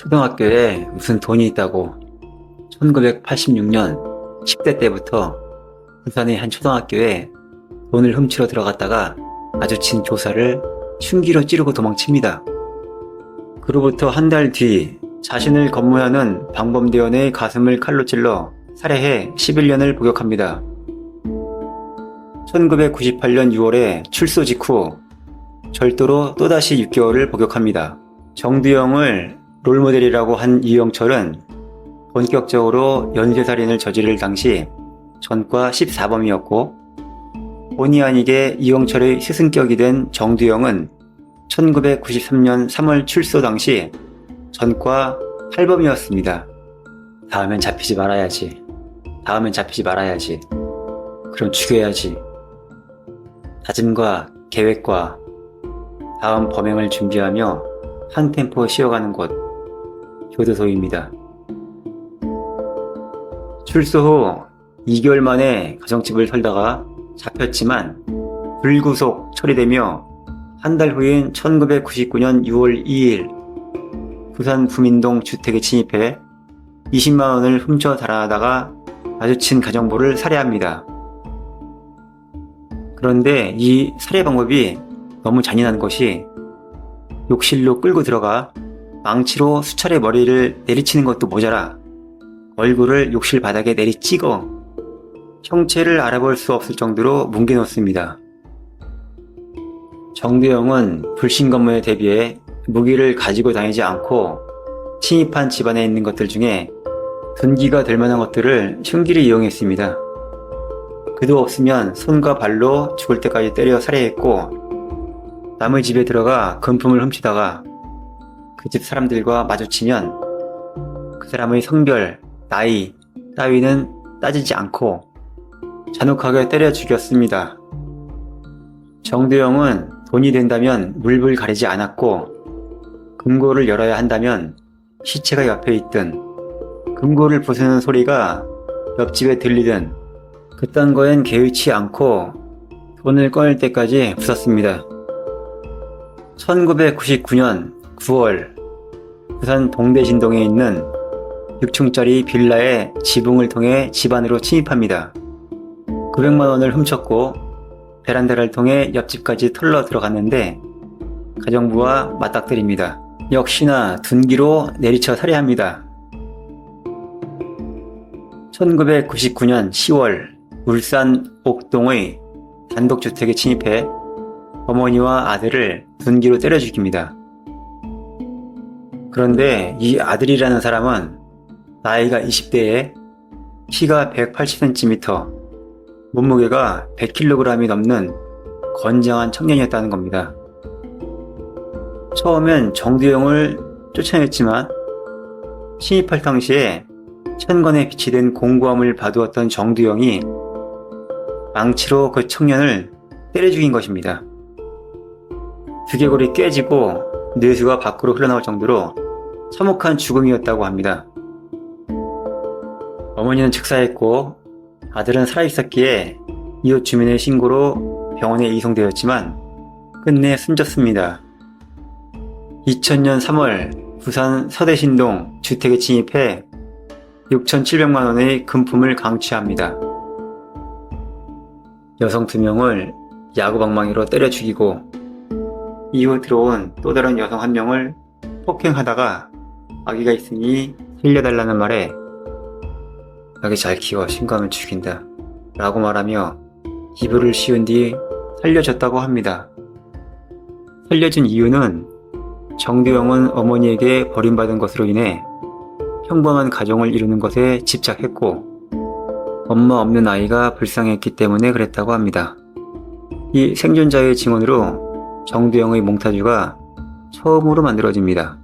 초등학교에 무슨 돈이 있다고 1986년 10대 때부터 부산의 한 초등학교에 돈을 훔치러 들어갔다가 마주친 교사를 흉기로 찌르고 도망칩니다. 그로부터 한 달 뒤 자신을 검문하는 방범대원의 가슴을 칼로 찔러 살해해 11년을 복역합니다. 1998년 6월에 출소 직후 절도로 또다시 6개월을 복역합니다. 정두영을 롤모델이라고 한 이영철은 본격적으로 연쇄살인을 저지를 당시 전과 14범이었고 본의 아니게 이영철의 스승격이 된 정두영은 1993년 3월 출소 당시 전과 8범이었습니다. 다음엔 잡히지 말아야지. 다음엔 잡히지 말아야지. 그럼 죽여야지. 다짐과 계획과 다음 범행을 준비하며 한 템포 쉬어가는 곳, 교도소입니다. 출소 후 2개월 만에 가정집을 털다가 잡혔지만 불구속 처리되며 한 달 후인 1999년 6월 2일 부산 부민동 주택에 침입해 20만원을 훔쳐 달아나다가 마주친 가정부를 살해합니다. 그런데 이 살해 방법이 너무 잔인한 것이 욕실로 끌고 들어가 망치로 수차례 머리를 내리치는 것도 모자라 얼굴을 욕실 바닥에 내리찍어 형체를 알아볼 수 없을 정도로 뭉개놓습니다. 정두영은 불신 검문에 대비해 무기를 가지고 다니지 않고 침입한 집안에 있는 것들 중에 둔기가 될 만한 것들을 흉기를 이용했습니다. 그도 없으면 손과 발로 죽을 때까지 때려 살해했고 남의 집에 들어가 금품을 훔치다가 그 집 사람들과 마주치면 그 사람의 성별, 나이 따위는 따지지 않고 잔혹하게 때려 죽였습니다. 정두영은 돈이 된다면 물불 가리지 않았고 금고를 열어야 한다면 시체가 옆에 있든 금고를 부수는 소리가 옆집에 들리든 그딴 거엔 개의치 않고 돈을 꺼낼 때까지 부쉈습니다. 1999년 9월 부산 동대신동에 있는 6층짜리 빌라의 지붕을 통해 집 안으로 침입합니다. 900만원을 훔쳤고 베란다를 통해 옆집까지 털러 들어갔는데 가정부와 맞닥뜨립니다. 역시나 둔기로 내리쳐 살해합니다. 1999년 10월 울산 옥동의 단독주택에 침입해 어머니와 아들을 둔기로 때려 죽입니다. 그런데 이 아들이라는 사람은 나이가 20대에 키가 180cm, 몸무게가 100kg이 넘는 건장한 청년이었다는 겁니다. 처음엔 정두영을 쫓아냈지만 침입할 당시에 천건에 비치된 공고함을 봐두었던 정두영이 망치로 그 청년을 때려 죽인 것입니다. 두개골이 깨지고 뇌수가 밖으로 흘러나올 정도로 참혹한 죽음이었다고 합니다. 어머니는 즉사했고 아들은 살아있었기에 이웃 주민의 신고로 병원에 이송되었지만 끝내 숨졌습니다. 2000년 3월 부산 서대신동 주택에 침입해 6,700만원의 금품을 강취합니다. 여성 2명을 야구방망이로 때려 죽이고 이후 들어온 또 다른 여성 1명을 폭행하다가 아기가 있으니 살려달라는 말에 아기 잘 키워 신고하면 죽인다 라고 말하며 이불을 씌운 뒤 살려줬다고 합니다. 살려준 이유는 정두영은 어머니에게 버림받은 것으로 인해 평범한 가정을 이루는 것에 집착했고 엄마 없는 아이가 불쌍했기 때문에 그랬다고 합니다. 이 생존자의 증언으로 정두영의 몽타주가 처음으로 만들어집니다.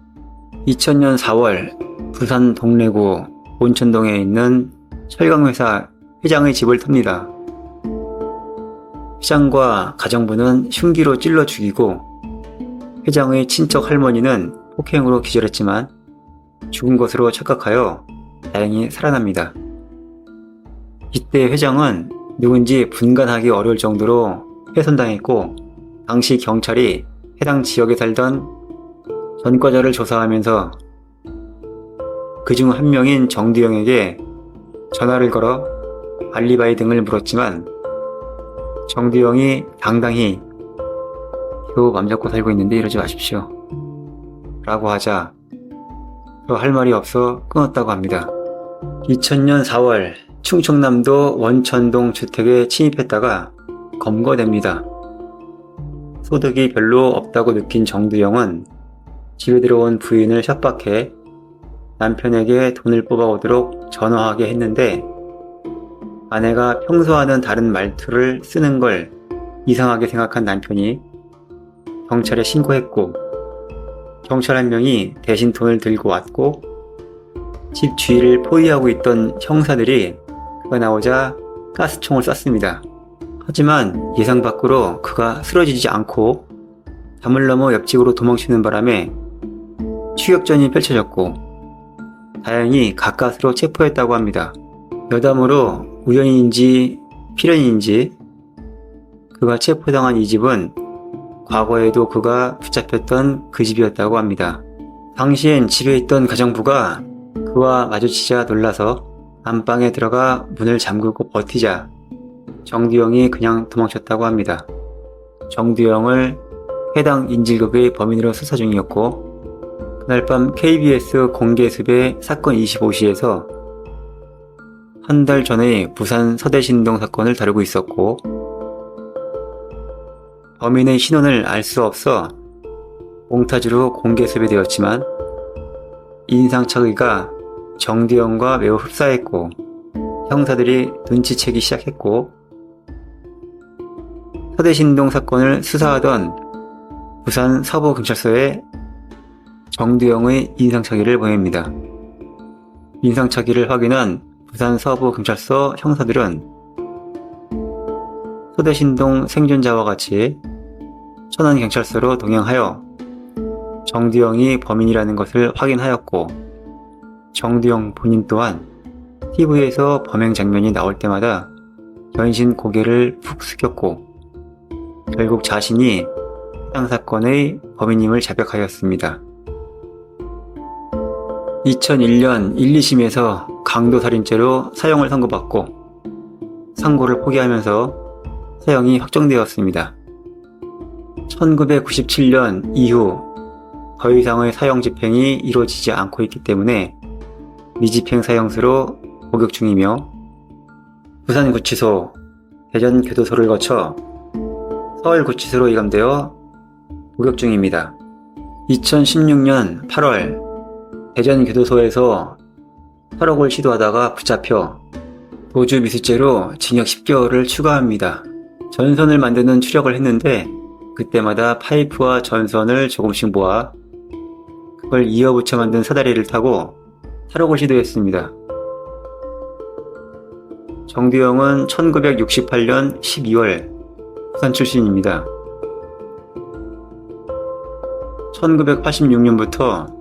2000년 4월 부산 동래구 온천동에 있는 철강회사 회장의 집을 탑니다. 회장과 가정부는 흉기로 찔러 죽이고 회장의 친척 할머니는 폭행으로 기절했지만 죽은 것으로 착각하여 다행히 살아납니다. 이때 회장은 누군지 분간하기 어려울 정도로 훼손당했고 당시 경찰이 해당 지역에 살던 전과자를 조사하면서 그중 한 명인 정두영에게 전화를 걸어 알리바이 등을 물었지만 정두영이 당당히 겨우 맘 잡고 살고 있는데 이러지 마십시오 라고 하자 더 할 말이 없어 끊었다고 합니다. 2000년 4월 충청남도 원천동 주택에 침입했다가 검거됩니다. 소득이 별로 없다고 느낀 정두영은 집에 들어온 부인을 협박해 남편에게 돈을 뽑아오도록 전화하게 했는데 아내가 평소와는 다른 말투를 쓰는 걸 이상하게 생각한 남편이 경찰에 신고했고 경찰 한 명이 대신 돈을 들고 왔고 집 주위를 포위하고 있던 형사들이 그가 나오자 가스총을 쐈습니다. 하지만 예상 밖으로 그가 쓰러지지 않고 담을 넘어 옆집으로 도망치는 바람에 추격전이 펼쳐졌고 다행히 가까스로 체포했다고 합니다. 여담으로 우연인지 필연인지 그가 체포당한 이 집은 과거에도 그가 붙잡혔던 그 집이었다고 합니다. 당시엔 집에 있던 가정부가 그와 마주치자 놀라서 안방에 들어가 문을 잠그고 버티자 정두영이 그냥 도망쳤다고 합니다. 정두영을 해당 인질극의 범인으로 수사 중이었고 그날 밤 KBS 공개수배 사건 25시에서 한 달 전의 부산 서대신동 사건을 다루고 있었고 범인의 신원을 알 수 없어 몽타주로 공개수배되었지만 인상착의가 정두영과 매우 흡사했고 형사들이 눈치채기 시작했고 서대신동 사건을 수사하던 부산 서부경찰서에 정두영의 인상착의를 보냅니다. 인상착의를 확인한 부산 서부경찰서 형사들은 서대신동 생존자와 같이 천안경찰서로 동행하여 정두영이 범인이라는 것을 확인하였고 정두영 본인 또한 TV에서 범행 장면이 나올 때마다 연신 고개를 푹 숙였고 결국 자신이 해당 사건의 범인임을 자백하였습니다. 2001년 1, 2심에서 강도살인죄로 사형을 선고받고 상고를 포기하면서 사형이 확정되었습니다. 1997년 이후 더 이상의 사형 집행이 이루어지지 않고 있기 때문에 미집행 사형수로 복역 중이며 부산구치소, 대전교도소를 거쳐 서울구치소로 이감되어 복역 중입니다. 2016년 8월 대전교도소에서 탈옥을 시도하다가 붙잡혀 도주 미수죄로 징역 10개월을 추가합니다. 전선을 만드는 추력을 했는데 그때마다 파이프와 전선을 조금씩 모아 그걸 이어붙여 만든 사다리를 타고 탈옥을 시도했습니다. 정두영은 1968년 12월 부산 출신입니다. 1986년부터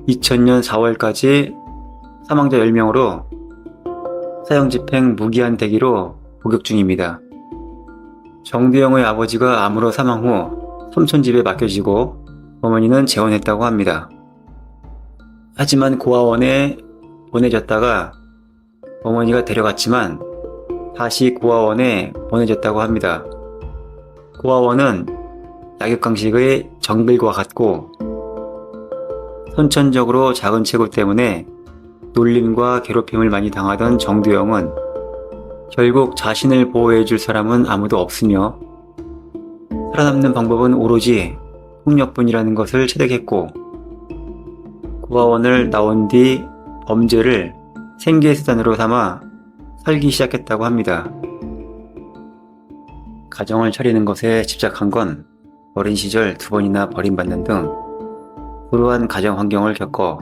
2000년 4월까지 사망자 10명으로 사형집행 무기한 대기로 복역 중입니다. 정두영의 아버지가 암으로 사망 후 삼촌집에 맡겨지고 어머니는 재혼했다고 합니다. 하지만 고아원에 보내졌다가 어머니가 데려갔지만 다시 고아원에 보내졌다고 합니다. 고아원은 약육강식의 정글과 같고 선천적으로 작은 체구 때문에 놀림과 괴롭힘을 많이 당하던 정두영은 결국 자신을 보호해줄 사람은 아무도 없으며 살아남는 방법은 오로지 폭력뿐이라는 것을 체득했고 고아원을 나온 뒤 범죄를 생계의 수단으로 삼아 살기 시작했다고 합니다. 가정을 차리는 것에 집착한 건 어린 시절 2번이나 버림받는 등 불우한 가정 환경을 겪어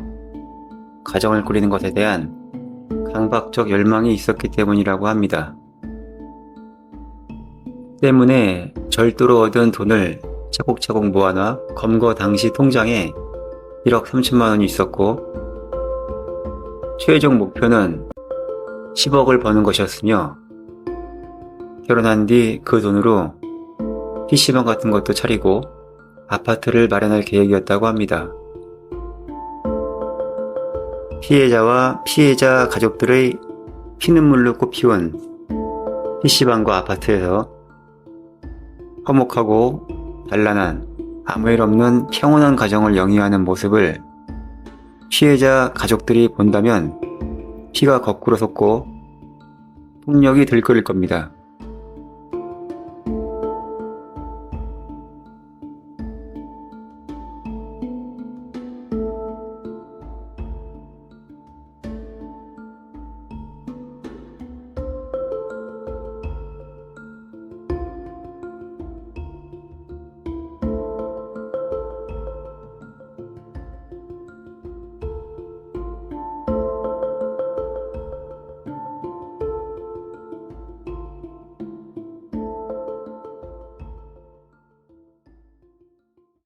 가정을 꾸리는 것에 대한 강박적 열망이 있었기 때문이라고 합니다. 때문에 절도로 얻은 돈을 차곡차곡 모아놔 검거 당시 통장에 1억 3천만 원이 있었고 최종 목표는 10억을 버는 것이었으며 결혼한 뒤 그 돈으로 PC방 같은 것도 차리고 아파트를 마련할 계획이었다고 합니다. 피해자와 피해자 가족들의 피눈물로 꽃피운 PC방과 아파트에서 화목하고 단란한 아무 일 없는 평온한 가정을 영위하는 모습을 피해자 가족들이 본다면 피가 거꾸로 솟고 폭력이 들끓을 겁니다.